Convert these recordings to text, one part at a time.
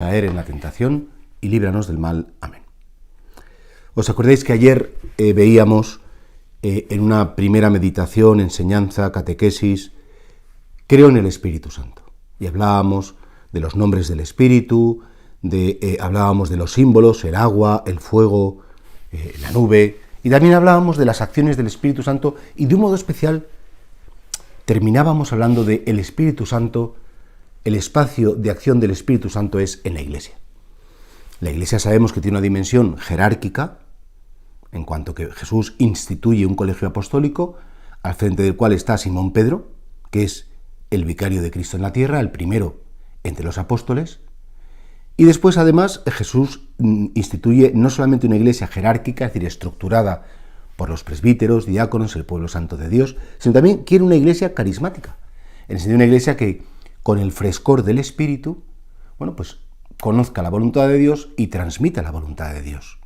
caer en la tentación y líbranos del mal. Amén. ¿Os acordáis que ayer veíamos en una primera meditación, enseñanza, catequesis, creo en el Espíritu Santo? Y hablábamos de los nombres del Espíritu, hablábamos de los símbolos, el agua, el fuego, la nube, y también hablábamos de las acciones del Espíritu Santo, y de un modo especial terminábamos hablando de el Espíritu Santo. El espacio de acción del Espíritu Santo es en la Iglesia. La Iglesia sabemos que tiene una dimensión jerárquica, en cuanto que Jesús instituye un colegio apostólico, al frente del cual está Simón Pedro, que es el vicario de Cristo en la tierra, el primero entre los apóstoles. Y después, además, Jesús instituye no solamente una Iglesia jerárquica, es decir, estructurada por los presbíteros, diáconos, el pueblo santo de Dios, sino también quiere una Iglesia carismática, en el sentido de una Iglesia que, con el frescor del Espíritu, pues conozca la voluntad de Dios y transmita la voluntad de Dios.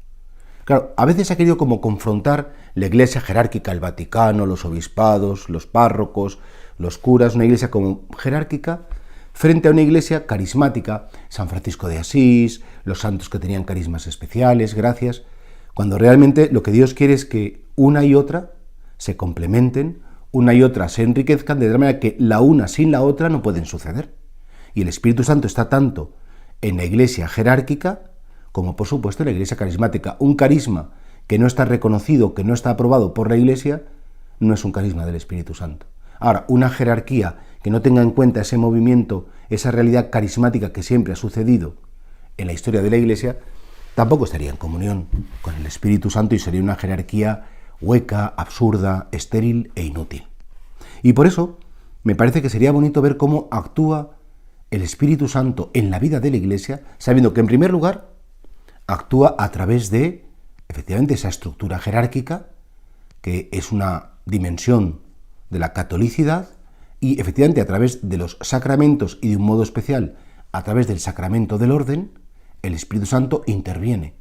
Claro, a veces ha querido como confrontar la Iglesia jerárquica, el Vaticano, los obispados, los párrocos, los curas, una Iglesia como jerárquica, frente a una Iglesia carismática, San Francisco de Asís, los santos que tenían carismas especiales, gracias, cuando realmente lo que Dios quiere es que una y otra se complementen, una y otra se enriquezcan, de tal manera que la una sin la otra no pueden suceder. Y el Espíritu Santo está tanto en la Iglesia jerárquica como, por supuesto, en la Iglesia carismática. Un carisma que no está reconocido, que no está aprobado por la Iglesia, no es un carisma del Espíritu Santo. Ahora, una jerarquía que no tenga en cuenta ese movimiento, esa realidad carismática que siempre ha sucedido en la historia de la Iglesia, tampoco estaría en comunión con el Espíritu Santo y sería una jerarquía hueca, absurda, estéril e inútil. Y por eso me parece que sería bonito ver cómo actúa el Espíritu Santo en la vida de la Iglesia, sabiendo que, en primer lugar, actúa a través de, efectivamente, esa estructura jerárquica, que es una dimensión de la catolicidad, y efectivamente a través de los sacramentos y de un modo especial a través del sacramento del orden, el Espíritu Santo interviene.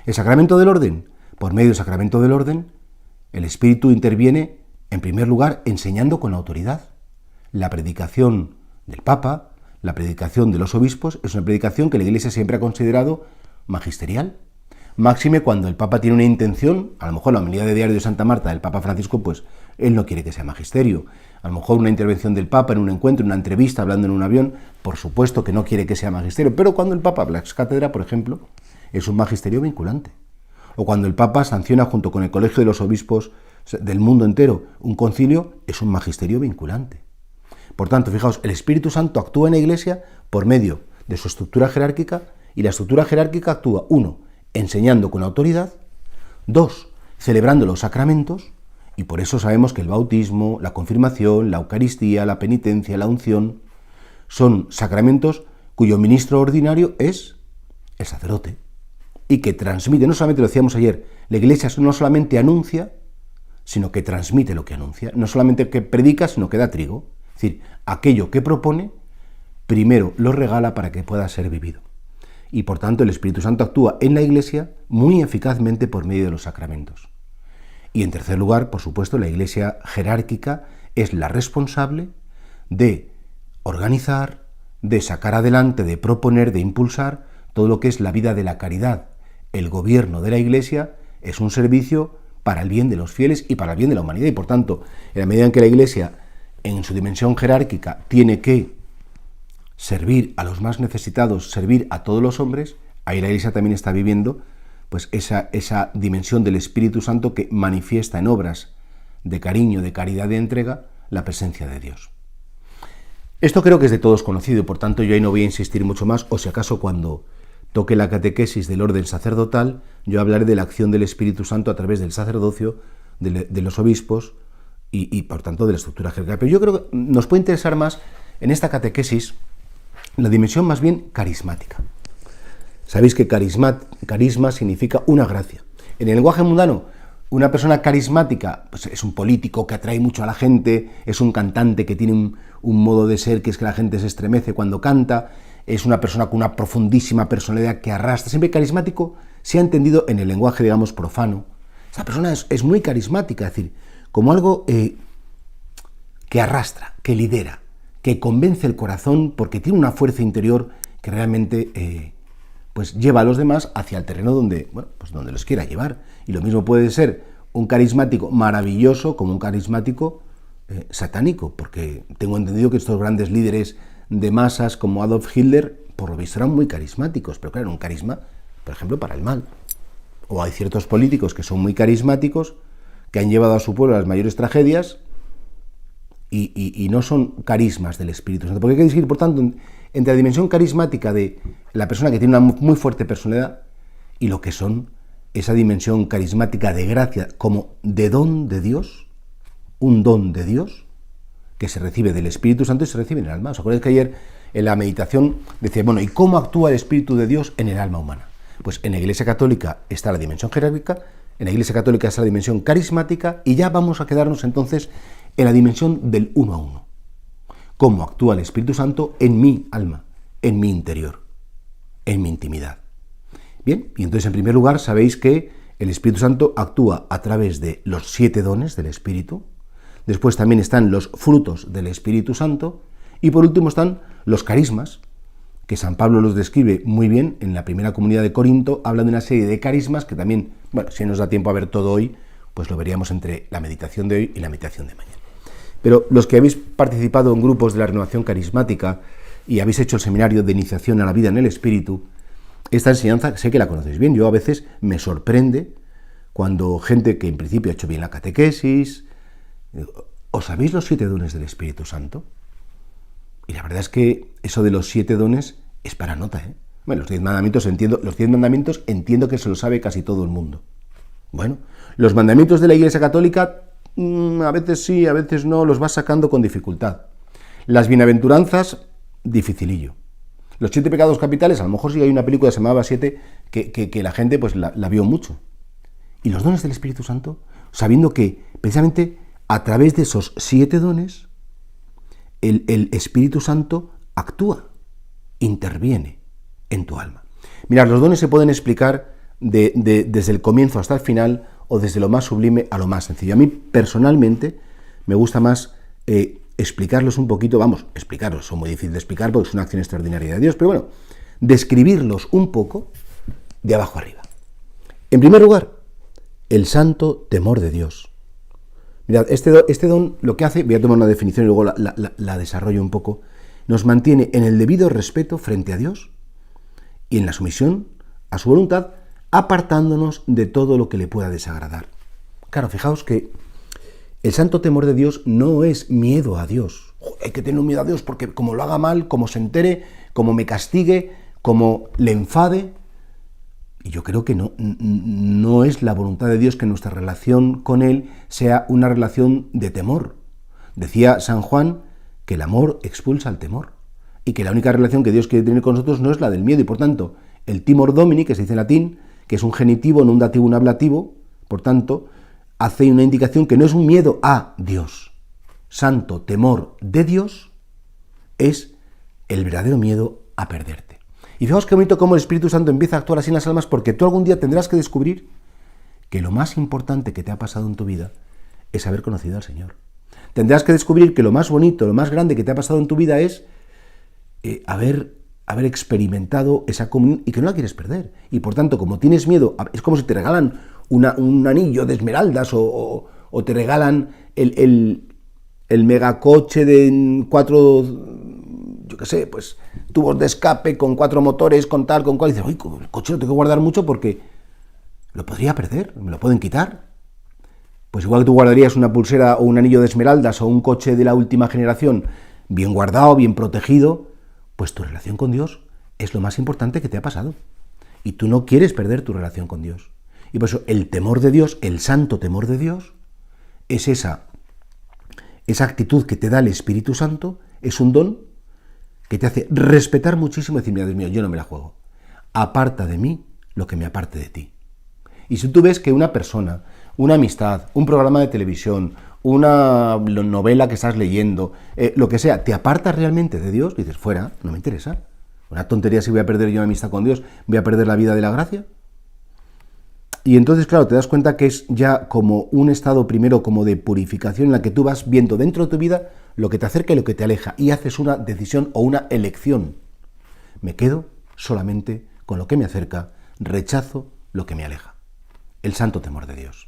El sacramento del orden, por medio del sacramento del orden, el Espíritu interviene, en primer lugar, enseñando con autoridad. La predicación del Papa, la predicación de los obispos, es una predicación que la Iglesia siempre ha considerado magisterial. Máxime cuando el Papa tiene una intención, a lo mejor la homilía de diario de Santa Marta del Papa Francisco, pues él no quiere que sea magisterio. A lo mejor una intervención del Papa en un encuentro, en una entrevista, hablando en un avión, por supuesto que no quiere que sea magisterio. Pero cuando el Papa habla ex cátedra, por ejemplo, es un magisterio vinculante. O cuando el Papa sanciona junto con el Colegio de los Obispos del mundo entero un concilio, es un magisterio vinculante. Por tanto, fijaos, el Espíritu Santo actúa en la Iglesia por medio de su estructura jerárquica, y la estructura jerárquica actúa, 1, enseñando con autoridad, 2, celebrando los sacramentos, y por eso sabemos que el bautismo, la confirmación, la Eucaristía, la penitencia, la unción, son sacramentos cuyo ministro ordinario es el sacerdote, y que transmite, no solamente lo decíamos ayer, la Iglesia no solamente anuncia, sino que transmite lo que anuncia, no solamente que predica, sino que da trigo. Es decir, aquello que propone, primero lo regala para que pueda ser vivido. Y por tanto el Espíritu Santo actúa en la Iglesia muy eficazmente por medio de los sacramentos. Y en tercer lugar, por supuesto, la Iglesia jerárquica es la responsable de organizar, de sacar adelante, de proponer, de impulsar todo lo que es la vida de la caridad. El gobierno de la Iglesia es un servicio para el bien de los fieles y para el bien de la humanidad. Y por tanto, en la medida en que la Iglesia, en su dimensión jerárquica, tiene que servir a los más necesitados, servir a todos los hombres, ahí la Iglesia también está viviendo pues esa dimensión del Espíritu Santo que manifiesta en obras de cariño, de caridad, de entrega, la presencia de Dios. Esto creo que es de todos conocido, y por tanto yo ahí no voy a insistir mucho más, o si acaso cuando toque la catequesis del orden sacerdotal, yo hablaré de la acción del Espíritu Santo a través del sacerdocio, de los obispos y por tanto de la estructura jerárquica. Pero yo creo que nos puede interesar más en esta catequesis la dimensión más bien carismática. Sabéis que carisma significa una gracia. En el lenguaje mundano, una persona carismática pues es un político que atrae mucho a la gente, es un cantante que tiene un modo de ser que es que la gente se estremece cuando canta, es una persona con una profundísima personalidad que arrastra. Siempre carismático se ha entendido en el lenguaje, digamos, profano. Esa persona es muy carismática, es decir, como algo que arrastra, que lidera, que convence el corazón porque tiene una fuerza interior que realmente pues lleva a los demás hacia el terreno donde, bueno, pues donde los quiera llevar. Y lo mismo puede ser un carismático maravilloso como un carismático satánico, porque tengo entendido que estos grandes líderes de masas como Adolf Hitler, por lo visto, eran muy carismáticos, pero claro, un carisma, por ejemplo, para el mal. O hay ciertos políticos que son muy carismáticos, que han llevado a su pueblo a las mayores tragedias y no son carismas del Espíritu Santo. Porque hay que distinguir, por tanto, entre la dimensión carismática de la persona que tiene una muy fuerte personalidad y lo que son esa dimensión carismática de gracia como de don de Dios, un don de Dios que se recibe del Espíritu Santo y se recibe en el alma. ¿Os acordáis que ayer en la meditación decía, bueno, ¿y cómo actúa el Espíritu de Dios en el alma humana? Pues en la Iglesia Católica está la dimensión jerárquica, en la Iglesia Católica está la dimensión carismática y ya vamos a quedarnos entonces en la dimensión del uno a uno. Cómo actúa el Espíritu Santo en mi alma, en mi interior, en mi intimidad. Bien, y entonces en primer lugar sabéis que el Espíritu Santo actúa a través de los 7 dones del Espíritu, después también están los frutos del Espíritu Santo y por último están los carismas, que San Pablo los describe muy bien en la primera comunidad de Corinto, habla de una serie de carismas que también, bueno, si nos da tiempo a ver todo hoy, pues lo veríamos entre la meditación de hoy y la meditación de mañana. Pero los que habéis participado en grupos de la renovación carismática y habéis hecho el seminario de iniciación a la vida en el Espíritu, esta enseñanza sé que la conocéis bien. Yo a veces me sorprende cuando gente que en principio ha hecho bien la catequesis, ¿os sabéis los 7 dones del Espíritu Santo? Y la verdad es que eso de los 7 dones es para nota, ¿eh? Bueno, los 10 mandamientos entiendo que se lo sabe casi todo el mundo. Bueno, los mandamientos de la Iglesia Católica, a veces sí, a veces no, los vas sacando con dificultad. Las bienaventuranzas, dificilillo. Los 7 pecados capitales, a lo mejor sí hay una película que se llamaba 7 que la gente pues la vio mucho. Y los dones del Espíritu Santo, sabiendo que precisamente a través de esos 7 dones, el Espíritu Santo actúa, interviene en tu alma. Mirad, los dones se pueden explicar desde el comienzo hasta el final o desde lo más sublime a lo más sencillo. A mí personalmente me gusta más explicarlos un poquito, explicarlos, son muy difíciles de explicar porque es una acción extraordinaria de Dios, pero bueno, describirlos un poco de abajo arriba. En primer lugar, el santo temor de Dios. Mirad, este don lo que hace, voy a tomar una definición y luego la desarrollo un poco, nos mantiene en el debido respeto frente a Dios y en la sumisión a su voluntad, apartándonos de todo lo que le pueda desagradar. Claro, fijaos que el santo temor de Dios no es miedo a Dios. Hay que tener un miedo a Dios porque como lo haga mal, como se entere, como me castigue, como le enfade. Y yo creo que no es la voluntad de Dios que nuestra relación con Él sea una relación de temor. Decía San Juan que el amor expulsa el temor y que la única relación que Dios quiere tener con nosotros no es la del miedo y por tanto el timor domini, que se dice en latín, que es un genitivo, no un dativo, un ablativo, por tanto hace una indicación que no es un miedo a Dios. Santo temor de Dios es el verdadero miedo a perderte. Y fijaos qué bonito cómo el Espíritu Santo empieza a actuar así en las almas, porque tú algún día tendrás que descubrir que lo más importante que te ha pasado en tu vida es haber conocido al Señor. Tendrás que descubrir que lo más bonito, lo más grande que te ha pasado en tu vida es haber experimentado esa comunión y que no la quieres perder. Y por tanto, como tienes miedo, es como si te regalan un anillo de esmeraldas o te regalan el megacoche de 4, yo qué sé, pues tubos de escape con 4 motores, con tal, con cual, y dices, oye, el coche lo tengo que guardar mucho porque lo podría perder, me lo pueden quitar. Pues igual que tú guardarías una pulsera o un anillo de esmeraldas o un coche de la última generación bien guardado, bien protegido, pues tu relación con Dios es lo más importante que te ha pasado. Y tú no quieres perder tu relación con Dios. Y por eso el temor de Dios, el santo temor de Dios, es esa actitud que te da el Espíritu Santo, es un don que te hace respetar muchísimo y decir, mira, Dios mío, yo no me la juego. Aparta de mí lo que me aparte de ti. Y si tú ves que una persona, una amistad, un programa de televisión, una novela que estás leyendo, lo que sea, te aparta realmente de Dios, dices, fuera, no me interesa. Una tontería si voy a perder yo mi amistad con Dios, voy a perder la vida de la gracia. Y entonces, claro, te das cuenta que es ya como un estado primero como de purificación en la que tú vas viendo dentro de tu vida lo que te acerca y lo que te aleja y haces una decisión o una elección. Me quedo solamente con lo que me acerca, rechazo lo que me aleja. El santo temor de Dios.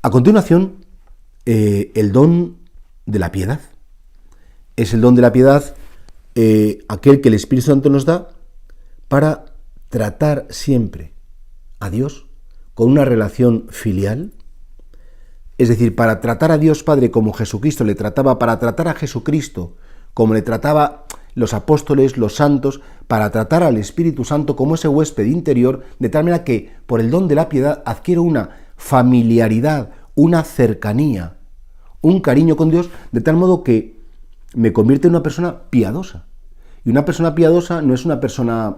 A continuación, el don de la piedad. Es el don de la piedad aquel que el Espíritu Santo nos da para tratar siempre a Dios con una relación filial, es decir, para tratar a Dios Padre como Jesucristo le trataba, para tratar a Jesucristo como le trataba los apóstoles, los santos, para tratar al Espíritu Santo como ese huésped interior, de tal manera que por el don de la piedad adquiero una familiaridad, una cercanía, un cariño con Dios, de tal modo que me convierte en una persona piadosa. Y una persona piadosa no es una persona,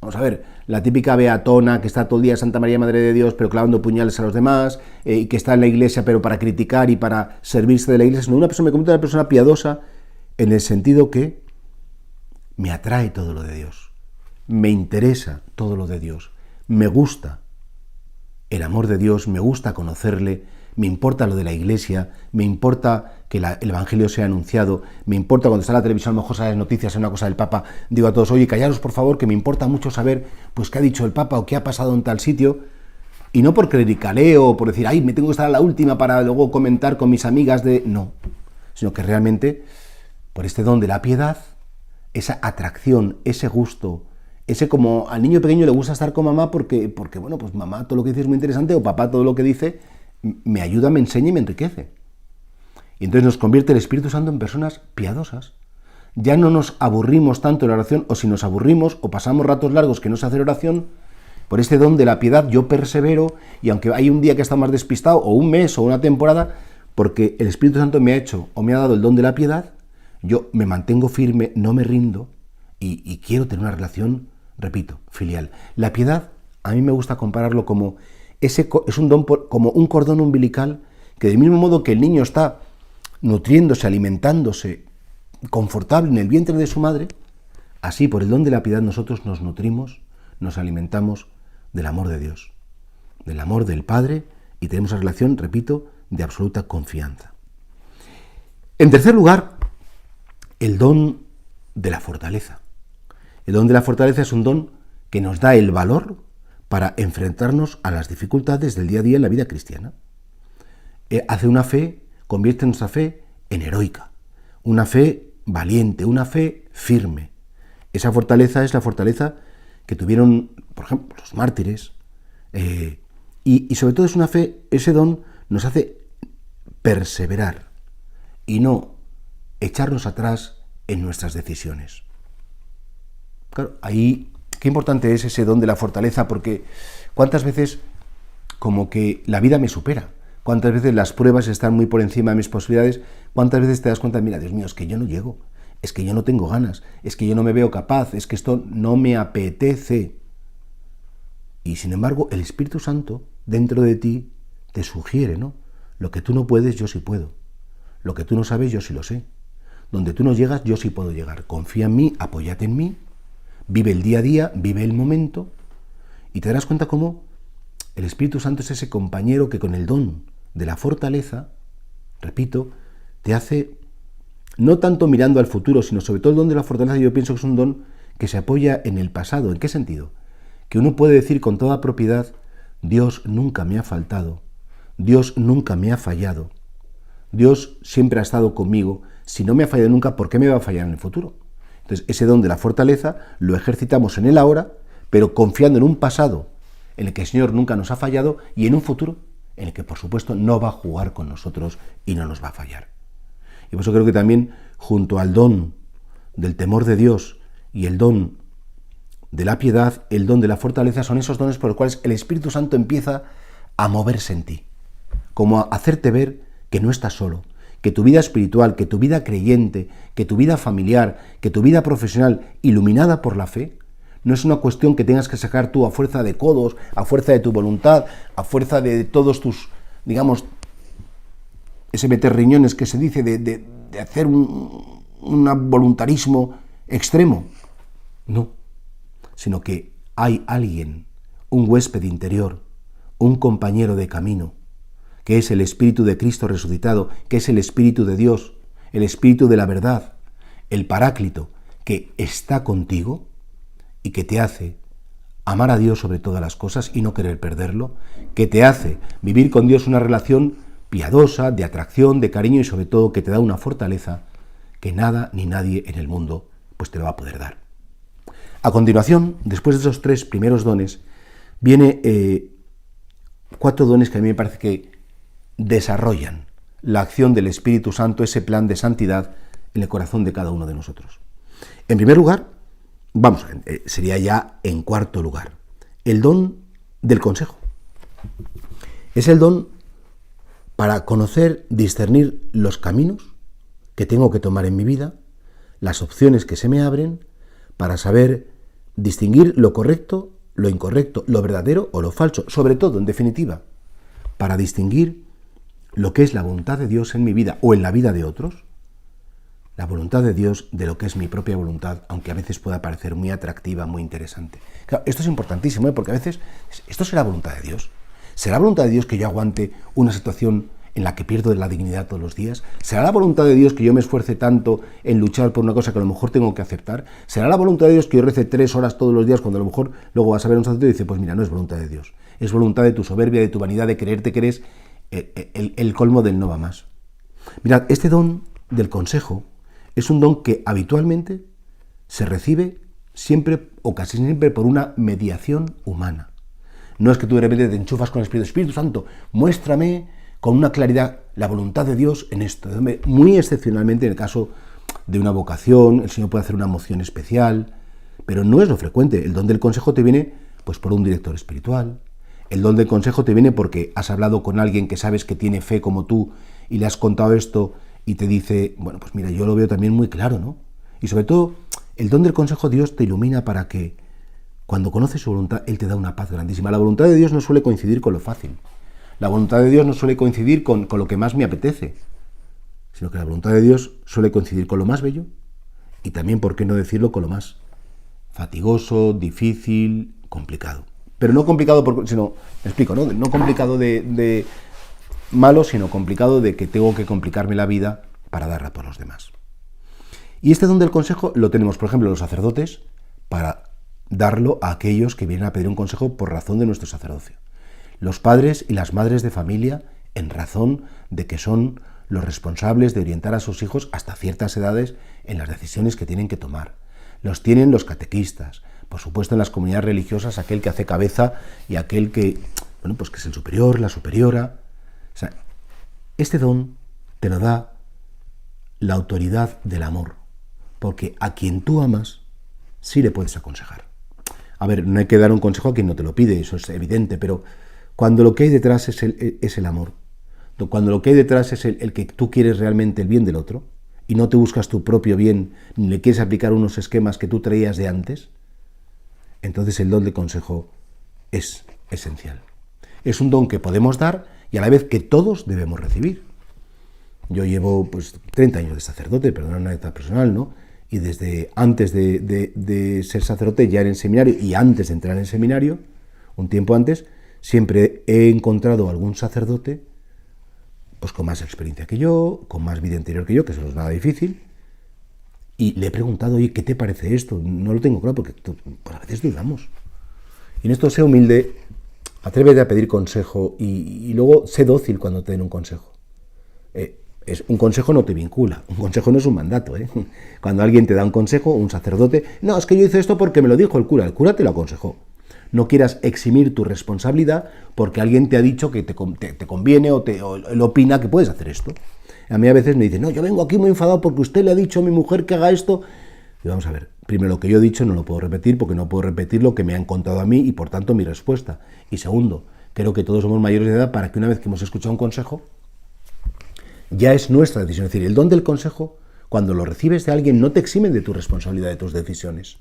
vamos a ver, la típica beatona que está todo el día Santa María Madre de Dios pero clavando puñales a los demás, y que está en la iglesia pero para criticar y para servirse de la iglesia, sino una persona me convierte en una persona piadosa en el sentido que me atrae todo lo de Dios, me interesa todo lo de Dios, me gusta el amor de Dios, me gusta conocerle, me importa lo de la iglesia, me importa que el Evangelio sea anunciado, me importa cuando está en la televisión, a lo mejor salen las noticias en una cosa del Papa, digo a todos, oye, callaros por favor, que me importa mucho saber pues qué ha dicho el Papa o qué ha pasado en tal sitio, y no por clericaleo o por decir, ay, me tengo que estar a la última para luego comentar con mis amigas de... No, sino que realmente, por este don de la piedad, esa atracción, ese gusto, ese como al niño pequeño le gusta estar con mamá porque bueno, pues mamá todo lo que dice es muy interesante, o papá todo lo que dice me ayuda, me enseña y me enriquece. Y entonces nos convierte el Espíritu Santo en personas piadosas. Ya no nos aburrimos tanto en la oración, o si nos aburrimos o pasamos ratos largos que no se hace oración, por este don de la piedad yo persevero, y aunque hay un día que está más despistado, o un mes, o una temporada, porque el Espíritu Santo me ha hecho o me ha dado el don de la piedad, yo me mantengo firme, no me rindo, y quiero tener una relación, repito, filial. La piedad, a mí me gusta compararlo como es un don como un cordón umbilical que del mismo modo que el niño está nutriéndose, alimentándose, confortable en el vientre de su madre, así por el don de la piedad nosotros nos nutrimos, nos alimentamos del amor de Dios, del amor del Padre, y tenemos una relación, repito, de absoluta confianza. En tercer lugar, el don de la fortaleza. El don de la fortaleza es un don que nos da el valor para enfrentarnos a las dificultades del día a día en la vida cristiana. Hace una fe, convierte nuestra fe en heroica, una fe valiente, una fe firme. Esa fortaleza es la fortaleza que tuvieron, por ejemplo, los mártires, y sobre todo es una fe, ese don nos hace perseverar y no echarnos atrás en nuestras decisiones. Claro, ahí qué importante es ese don de la fortaleza, porque cuántas veces como que la vida me supera, cuántas veces las pruebas están muy por encima de mis posibilidades, cuántas veces te das cuenta, mira, Dios mío, es que yo no llego, es que yo no tengo ganas, es que yo no me veo capaz, es que esto no me apetece. Y sin embargo, el Espíritu Santo dentro de ti te sugiere, ¿no? Lo que tú no puedes, yo sí puedo. Lo que tú no sabes, yo sí lo sé. Donde tú no llegas, yo sí puedo llegar. Confía en mí, apóyate en mí, vive el día a día, vive el momento, y te darás cuenta cómo el Espíritu Santo es ese compañero que con el don de la fortaleza, repito, te hace, no tanto mirando al futuro, sino sobre todo el don de la fortaleza, yo pienso que es un don que se apoya en el pasado. ¿En qué sentido? Que uno puede decir con toda propiedad, Dios nunca me ha faltado, Dios nunca me ha fallado, Dios siempre ha estado conmigo, si no me ha fallado nunca, ¿por qué me va a fallar en el futuro? Entonces, ese don de la fortaleza lo ejercitamos en el ahora, pero confiando en un pasado en el que el Señor nunca nos ha fallado, y en un futuro en el que, por supuesto, no va a jugar con nosotros y no nos va a fallar. Y por eso creo que también, junto al don del temor de Dios y el don de la piedad, el don de la fortaleza, son esos dones por los cuales el Espíritu Santo empieza a moverse en ti, como a hacerte ver que no estás solo, que tu vida espiritual, que tu vida creyente, que tu vida familiar, que tu vida profesional, iluminada por la fe, no es una cuestión que tengas que sacar tú a fuerza de codos, a fuerza de tu voluntad, a fuerza de todos tus, digamos, ese meter riñones que se dice de hacer un voluntarismo extremo. No, sino que hay alguien, un huésped interior, un compañero de camino, que es el Espíritu de Cristo resucitado, que es el Espíritu de Dios, el Espíritu de la verdad, el Paráclito, que está contigo y que te hace amar a Dios sobre todas las cosas y no querer perderlo, que te hace vivir con Dios una relación piadosa, de atracción, de cariño y sobre todo que te da una fortaleza que nada ni nadie en el mundo pues te lo va a poder dar. A continuación, después de esos 3 primeros dones, viene 4 dones que a mí me parece que desarrollan la acción del Espíritu Santo, ese plan de santidad en el corazón de cada uno de nosotros. En primer lugar, sería ya en cuarto lugar, el don del consejo. Es el don para conocer, discernir los caminos que tengo que tomar en mi vida, las opciones que se me abren, para saber distinguir lo correcto, lo incorrecto, lo verdadero o lo falso, sobre todo, en definitiva, para distinguir lo que es la voluntad de Dios en mi vida o en la vida de otros, la voluntad de Dios de lo que es mi propia voluntad, aunque a veces pueda parecer muy atractiva, muy interesante. Claro, esto es importantísimo, porque a veces, ¿esto será voluntad de Dios? ¿Será voluntad de Dios que yo aguante una situación en la que pierdo la dignidad todos los días? ¿Será la voluntad de Dios que yo me esfuerce tanto en luchar por una cosa que a lo mejor tengo que aceptar? ¿Será la voluntad de Dios que yo rece 3 horas todos los días cuando a lo mejor luego vas a ver a un sacerdote y dice, pues mira, no es voluntad de Dios, es voluntad de tu soberbia, de tu vanidad, de creerte que eres el colmo del no va más? Mirad, este don del consejo es un don que habitualmente se recibe siempre o casi siempre por una mediación humana. No es que tú de repente te enchufas con el Espíritu Santo, muéstrame con una claridad la voluntad de Dios en esto. Muy excepcionalmente, en el caso de una vocación, el Señor puede hacer una moción especial, pero no es lo frecuente. El don del consejo te viene pues por un director espiritual. El don del consejo te viene porque has hablado con alguien que sabes que tiene fe como tú y le has contado esto y te dice, bueno, pues mira, yo lo veo también muy claro, ¿no? Y sobre todo, el don del consejo Dios te ilumina para que cuando conoces su voluntad, Él te da una paz grandísima. La voluntad de Dios no suele coincidir con lo fácil. La voluntad de Dios no suele coincidir con lo que más me apetece, sino que la voluntad de Dios suele coincidir con lo más bello y también, por qué no decirlo, con lo más fatigoso, difícil, complicado. Pero no complicado, sino, me explico, ¿no? No complicado de malo, sino complicado de que tengo que complicarme la vida para darla por los demás. Y este don del consejo lo tenemos, por ejemplo, los sacerdotes, para darlo a aquellos que vienen a pedir un consejo por razón de nuestro sacerdocio. Los padres y las madres de familia, en razón de que son los responsables de orientar a sus hijos hasta ciertas edades en las decisiones que tienen que tomar. Los tienen los catequistas, por supuesto en las comunidades religiosas, aquel que hace cabeza y aquel que, bueno, pues que es el superior, la superiora. O sea, este don te lo da la autoridad del amor, porque a quien tú amas sí le puedes aconsejar. A ver, no hay que dar un consejo a quien no te lo pide, eso es evidente, pero cuando lo que hay detrás es el amor, cuando lo que hay detrás es el que tú quieres realmente el bien del otro y no te buscas tu propio bien ni le quieres aplicar unos esquemas que tú traías de antes, entonces el don de consejo es esencial. Es un don que podemos dar y a la vez que todos debemos recibir. Yo llevo 30 años de sacerdote, perdona una anécdota personal, ¿no? Y desde antes de ser sacerdote, ya en el seminario y antes de entrar en el seminario, un tiempo antes, siempre he encontrado algún sacerdote pues con más experiencia que yo, con más vida interior que yo, que eso no es nada difícil, y le he preguntado, oye, ¿qué te parece esto? No lo tengo claro, porque a veces dudamos. Y en esto sé humilde, atrévete a pedir consejo y luego sé dócil cuando te den un consejo. Un consejo no te vincula, un consejo no es un mandato. Cuando alguien te da un consejo, un sacerdote, no, es que yo hice esto porque me lo dijo el cura te lo aconsejó. No quieras eximir tu responsabilidad porque alguien te ha dicho que te conviene o él opina que puedes hacer esto. A mí a veces me dicen, no, yo vengo aquí muy enfadado porque usted le ha dicho a mi mujer que haga esto. Y vamos a ver, primero, lo que yo he dicho no lo puedo repetir porque no puedo repetir lo que me han contado a mí y por tanto mi respuesta. Y segundo, creo que todos somos mayores de edad para que una vez que hemos escuchado un consejo, ya es nuestra decisión. Es decir, el don del consejo, cuando lo recibes de alguien, no te exime de tu responsabilidad, de tus decisiones.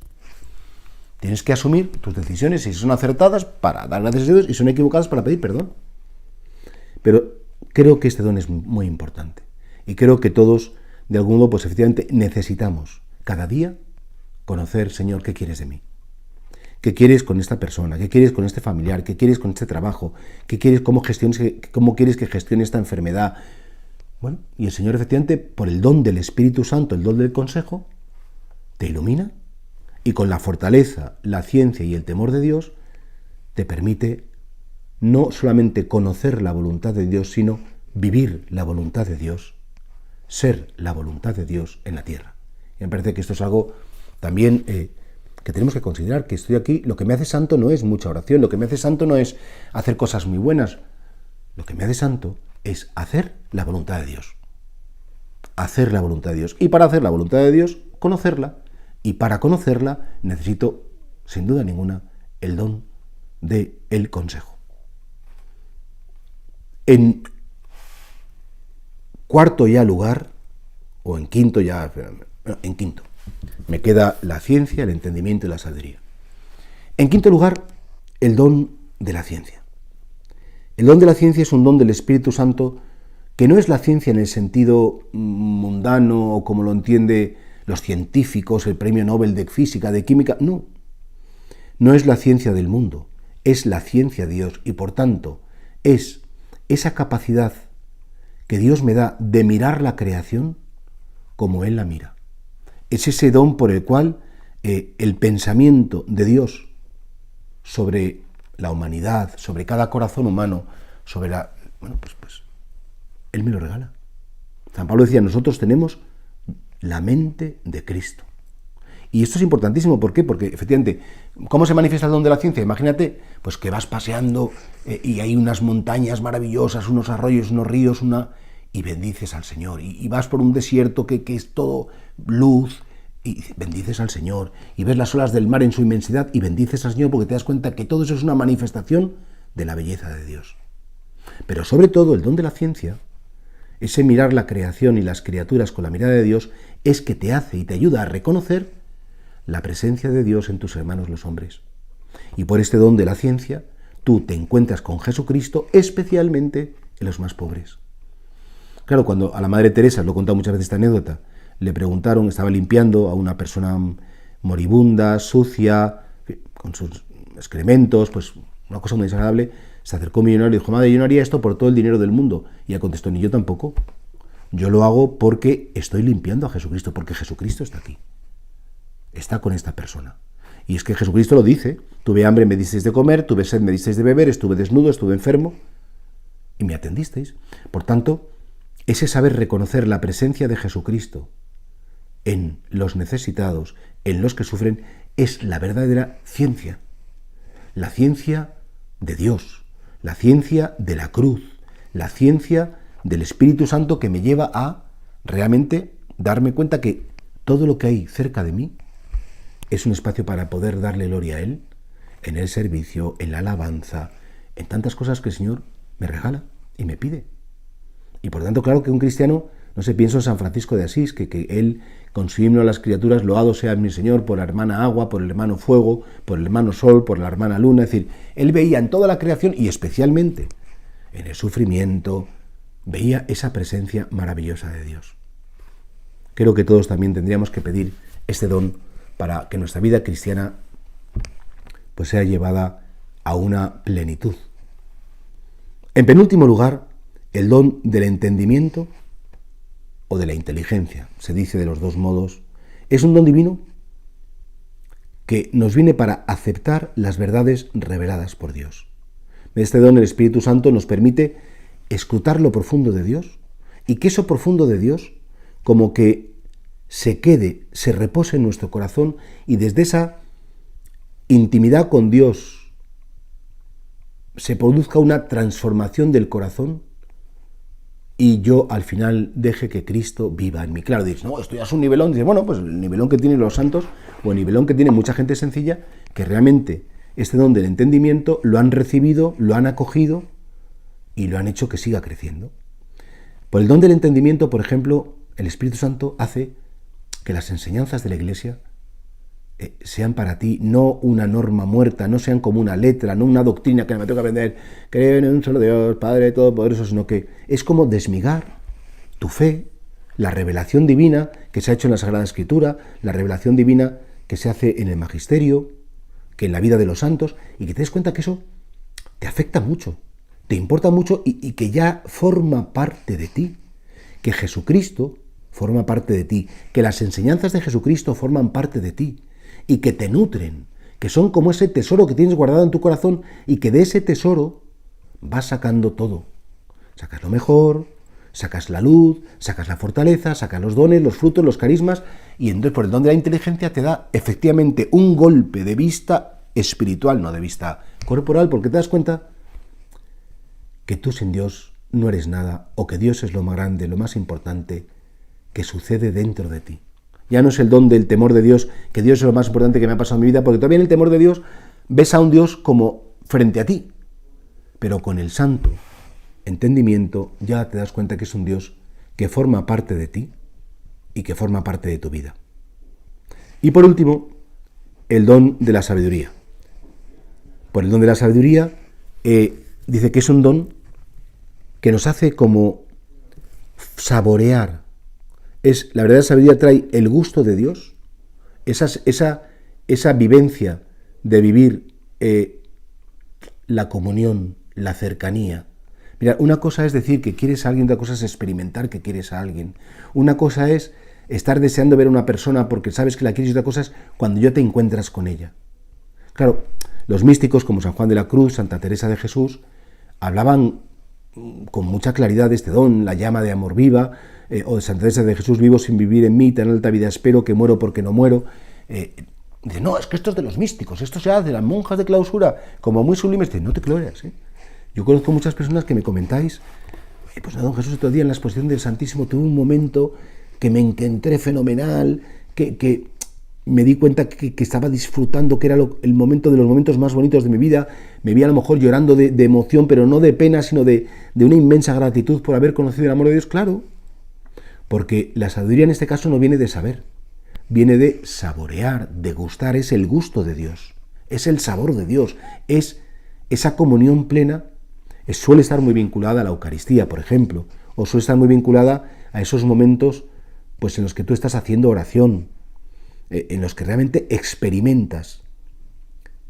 Tienes que asumir tus decisiones, si son acertadas, para dar gracias a Dios, y son equivocadas para pedir perdón. Pero creo que este don es muy importante. Y creo que todos, de algún modo, pues efectivamente necesitamos cada día conocer, Señor, ¿qué quieres de mí? ¿Qué quieres con esta persona? ¿Qué quieres con este familiar? ¿Qué quieres con este trabajo? ¿Qué quieres, cómo quieres que gestione esta enfermedad? Bueno, y el Señor, efectivamente, por el don del Espíritu Santo, el don del consejo, te ilumina y con la fortaleza, la ciencia y el temor de Dios, te permite no solamente conocer la voluntad de Dios, sino vivir la voluntad de Dios, ser la voluntad de Dios en la tierra. Y me parece que esto es algo también que tenemos que considerar, que estoy aquí, lo que me hace santo no es mucha oración, lo que me hace santo no es hacer cosas muy buenas, lo que me hace santo es hacer la voluntad de Dios. Hacer la voluntad de Dios. Y para hacer la voluntad de Dios, conocerla. Y para conocerla necesito, sin duda ninguna, el don del consejo. En cuarto ya lugar, o en quinto ya, en quinto, me queda la ciencia, el entendimiento y la sabiduría. En quinto lugar, el don de la ciencia. El don de la ciencia es un don del Espíritu Santo que no es la ciencia en el sentido mundano o como lo entiende los científicos, el premio Nobel de física, de química, no. No es la ciencia del mundo, es la ciencia de Dios y por tanto es esa capacidad que Dios me da de mirar la creación como Él la mira. Es ese don por el cual el pensamiento de Dios sobre la humanidad, sobre cada corazón humano, sobre la... Bueno, pues Él me lo regala. San Pablo decía, nosotros tenemos la mente de Cristo. Y esto es importantísimo, ¿por qué? Porque efectivamente, ¿cómo se manifiesta el don de la ciencia? Imagínate, pues que vas paseando y hay unas montañas maravillosas, unos arroyos, unos ríos, y bendices al Señor. Y vas por un desierto que es todo luz, y bendices al Señor. Y ves las olas del mar en su inmensidad y bendices al Señor porque te das cuenta que todo eso es una manifestación de la belleza de Dios. Pero sobre todo el don de la ciencia, ese mirar la creación y las criaturas con la mirada de Dios, es que te hace y te ayuda a reconocer la presencia de Dios en tus hermanos los hombres. Y por este don de la ciencia, tú te encuentras con Jesucristo, especialmente en los más pobres. Claro, cuando a la Madre Teresa, lo he contado muchas veces esta anécdota, le preguntaron, estaba limpiando a una persona moribunda, sucia, con sus excrementos, pues una cosa muy desagradable, se acercó un millonario y dijo, madre, yo no haría esto por todo el dinero del mundo. Y ella contestó, ni yo tampoco. Yo lo hago porque estoy limpiando a Jesucristo, porque Jesucristo está aquí. Está con esta persona. Y es que Jesucristo lo dice, tuve hambre, me disteis de comer, tuve sed, me disteis de beber, estuve desnudo, estuve enfermo, y me atendisteis. Por tanto, ese saber reconocer la presencia de Jesucristo en los necesitados, en los que sufren, es la verdadera ciencia. La ciencia de Dios, la ciencia de la cruz, la ciencia del Espíritu Santo que me lleva a realmente darme cuenta que todo lo que hay cerca de mí es un espacio para poder darle gloria a Él, en el servicio, en la alabanza, en tantas cosas que el Señor me regala y me pide. Y por tanto, claro que un cristiano, no sé, pienso en San Francisco de Asís, que él, con su himno a las criaturas, loado sea mi Señor por la hermana agua, por el hermano fuego, por el hermano sol, por la hermana luna, es decir, él veía en toda la creación y especialmente en el sufrimiento, veía esa presencia maravillosa de Dios. Creo que todos también tendríamos que pedir este don para que nuestra vida cristiana pues sea llevada a una plenitud. En penúltimo lugar, el don del entendimiento o de la inteligencia, se dice de los dos modos, es un don divino que nos viene para aceptar las verdades reveladas por Dios. Este don, el Espíritu Santo, nos permite escrutar lo profundo de Dios y que eso profundo de Dios como que se quede, se repose en nuestro corazón y desde esa intimidad con Dios se produzca una transformación del corazón y yo al final deje que Cristo viva en mí. Claro, dices, no, esto ya es un nivelón. Dices, bueno, pues el nivelón que tienen los santos o el nivelón que tiene mucha gente sencilla que realmente este don del entendimiento lo han recibido, lo han acogido y lo han hecho que siga creciendo. Por el don del entendimiento, por ejemplo, el Espíritu Santo hace que las enseñanzas de la Iglesia sean para ti no una norma muerta, no sean como una letra, no una doctrina que me tengo que aprender, creo en un solo Dios, Padre Todopoderoso, sino que es como desmigar tu fe, la revelación divina que se ha hecho en la Sagrada Escritura, la revelación divina que se hace en el Magisterio, que en la vida de los santos, y que te des cuenta que eso te afecta mucho, te importa mucho y que ya forma parte de ti, que Jesucristo forma parte de ti, que las enseñanzas de Jesucristo forman parte de ti, y que te nutren, que son como ese tesoro que tienes guardado en tu corazón y que de ese tesoro vas sacando todo. Sacas lo mejor, sacas la luz, sacas la fortaleza, sacas los dones, los frutos, los carismas, y entonces por el don de la inteligencia te da efectivamente un golpe de vista espiritual, no de vista corporal, porque te das cuenta que tú sin Dios no eres nada, o que Dios es lo más grande, lo más importante que sucede dentro de ti. Ya no es el don del temor de Dios, que Dios es lo más importante que me ha pasado en mi vida, porque todavía en el temor de Dios ves a un Dios como frente a ti, pero con el santo entendimiento ya te das cuenta que es un Dios que forma parte de ti y que forma parte de tu vida. Y por último, el don de la sabiduría. Por el don de la sabiduría dice que es un don que nos hace como saborear. La verdadera sabiduría trae el gusto de Dios, esa vivencia de vivir la comunión, la cercanía. Mira, una cosa es decir que quieres a alguien, otra cosa es experimentar que quieres a alguien. Una cosa es estar deseando ver a una persona porque sabes que la quieres, y otra cosa es cuando ya te encuentras con ella. Claro, los místicos como San Juan de la Cruz, Santa Teresa de Jesús, hablaban con mucha claridad de este don, la llama de amor viva, o de Santa Teresa de Jesús, vivo sin vivir en mí, tan alta vida espero, que muero porque no muero. Dice, no, es que esto es de los místicos, esto se hace de las monjas de clausura, como muy sublimes. Dice, no te creas, Yo conozco muchas personas que me comentáis, pues don Jesús otro día en la exposición del Santísimo tuve un momento que me encontré fenomenal, que me di cuenta que estaba disfrutando, que era el momento de los momentos más bonitos de mi vida. Me vi a lo mejor llorando de emoción, pero no de pena, sino de una inmensa gratitud por haber conocido el amor de Dios. Claro, porque la sabiduría en este caso no viene de saber, viene de saborear, de gustar, es el gusto de Dios, es el sabor de Dios, es esa comunión plena. Suele estar muy vinculada a la Eucaristía, por ejemplo, o suele estar muy vinculada a esos momentos pues, en los que tú estás haciendo oración, en los que realmente experimentas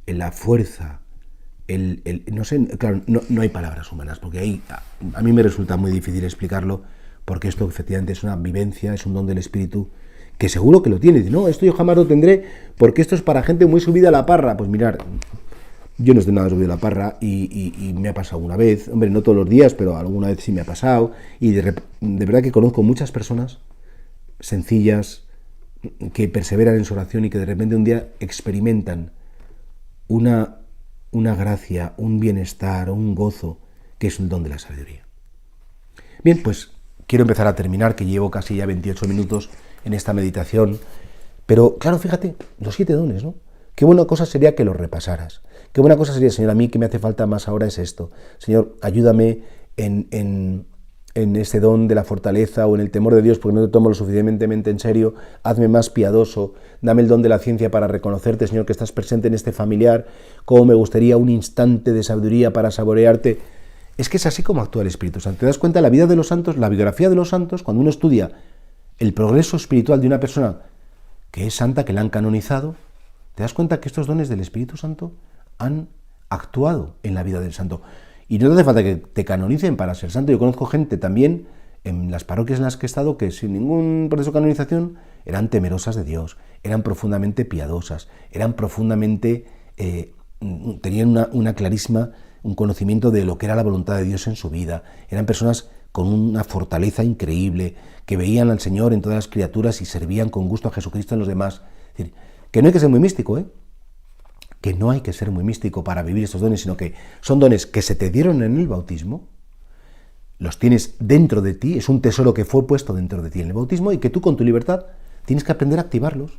la fuerza, no sé, claro, no hay palabras humanas, porque ahí a mí me resulta muy difícil explicarlo, porque esto efectivamente es una vivencia, es un don del Espíritu, que seguro que lo tiene. No, esto yo jamás lo tendré, porque esto es para gente muy subida a la parra. Pues mirar, yo no estoy nada subido a la parra y me ha pasado una vez, hombre, no todos los días, pero alguna vez sí me ha pasado, y de verdad que conozco muchas personas sencillas, que perseveran en su oración y que de repente un día experimentan una gracia, un bienestar, un gozo, que es un don de la sabiduría. Bien, pues quiero empezar a terminar, que llevo casi ya 28 minutos en esta meditación, pero claro, fíjate, los 7 dones, ¿no? Qué buena cosa sería que los repasaras. Qué buena cosa sería, Señor, a mí que me hace falta más ahora es esto. Señor, ayúdame en este don de la fortaleza o en el temor de Dios, porque no te tomo lo suficientemente en serio. Hazme más piadoso, dame el don de la ciencia para reconocerte, Señor, que estás presente en este familiar. Cómo me gustaría un instante de sabiduría para saborearte. Es que es así como actúa el Espíritu Santo. ¿Te das cuenta? La vida de los santos, la biografía de los santos, cuando uno estudia el progreso espiritual de una persona que es santa, que la han canonizado, te das cuenta que estos dones del Espíritu Santo han actuado en la vida del santo. Y no te hace falta que te canonicen para ser santo. Yo conozco gente también en las parroquias en las que he estado que sin ningún proceso de canonización eran temerosas de Dios, eran profundamente piadosas, eran profundamente, tenían una clarísima, un conocimiento de lo que era la voluntad de Dios en su vida. Eran personas con una fortaleza increíble, que veían al Señor en todas las criaturas y servían con gusto a Jesucristo en los demás. Es decir, que no hay que ser muy místico, que no hay que ser muy místico para vivir estos dones, sino que son dones que se te dieron en el bautismo, los tienes dentro de ti, es un tesoro que fue puesto dentro de ti en el bautismo y que tú con tu libertad tienes que aprender a activarlos.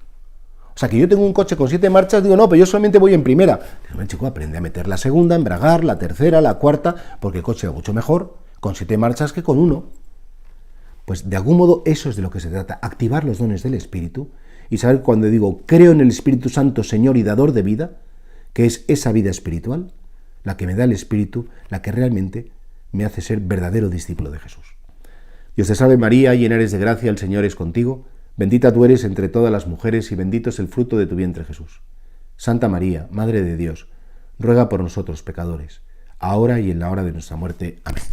O sea, que yo tengo un coche con 7 marchas, digo, no, pero yo solamente voy en primera. Pero, chico, aprende a meter la segunda, embragar, la tercera, la cuarta, porque el coche va mucho mejor con 7 marchas que con 1. Pues de algún modo eso es de lo que se trata, activar los dones del Espíritu y saber cuando digo, creo en el Espíritu Santo, Señor y dador de vida, que es esa vida espiritual, la que me da el Espíritu, la que realmente me hace ser verdadero discípulo de Jesús. Dios te salve María, llena eres de gracia, el Señor es contigo, bendita tú eres entre todas las mujeres y bendito es el fruto de tu vientre Jesús. Santa María, Madre de Dios, ruega por nosotros pecadores, ahora y en la hora de nuestra muerte. Amén.